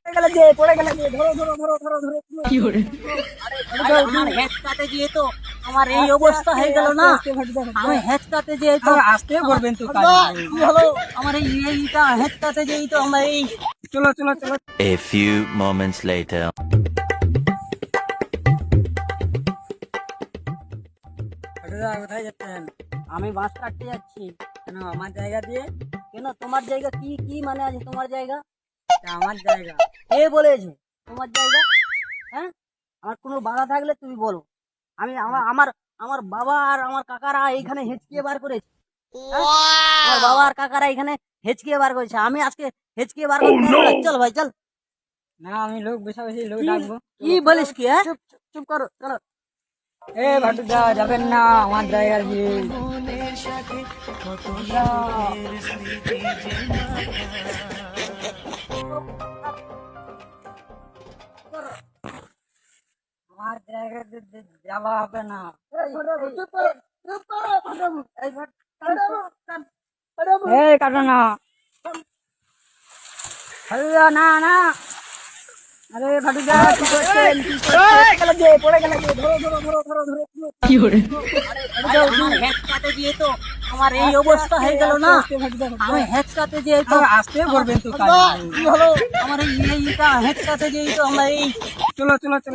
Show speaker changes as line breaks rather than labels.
আমার হেঁচকাতে যেয়ে তো আমার এই অবস্থা হয়ে গেল না। আমি হেঁচকাতে যেয়ে তো
আসতে বলবেন তো
কি হলো আমার এইটা হেঁচকাতে যেই তো আমরা এই
চলো চলো চলো।
A few moments later.
কোথায় যাচ্ছেন?
আমি বাঁশ কাটতে যাচ্ছি।
কেন আমার জায়গা দিয়ে?
কেন তোমার জায়গা কি কি মানে আছে তোমার জায়গা?
এটা আমার জায়গা।
কে বলেছে তোমার জায়গা? হ্যাঁ, আমার কোনো বাধা থাকলে তুমি বলো। আমি আমার আমার আমার বাবা আর আমার কাকারা এইখানে হেঁচকিয়ে বার করেছে। হ্যাঁ? আমার বাবা আর কাকারা এখানে হেঁচকিয়ে বার করেছে, আমি আজকে হেঁচকিয়ে বার করতে পারবো না। চল ভাই চল।
না আমি লোক বেশি লোক ডাকবো।
কি বলিস কি? হ্যাঁ, চুপ চুপ করো, চলো।
এ ভাটুদা যাবেন না আমার জায়গা দিয়ে। আমার জায়গা দিয়ে যাওয়া হবে না। এই কাটো না। ভাটুদা না না। আরে ভাটুদা কি করছেন?
আমার হেঁচকাতে যেয়ে তো আমার এই অবস্থা হয়ে গেল না। আমি হেঁচকাতে যেয়ে তো
আসতে বলবেন তো
কি হলো আমার এইটা হেঁচকাতে যেই তো আমরা এই
চলো চলো চলো।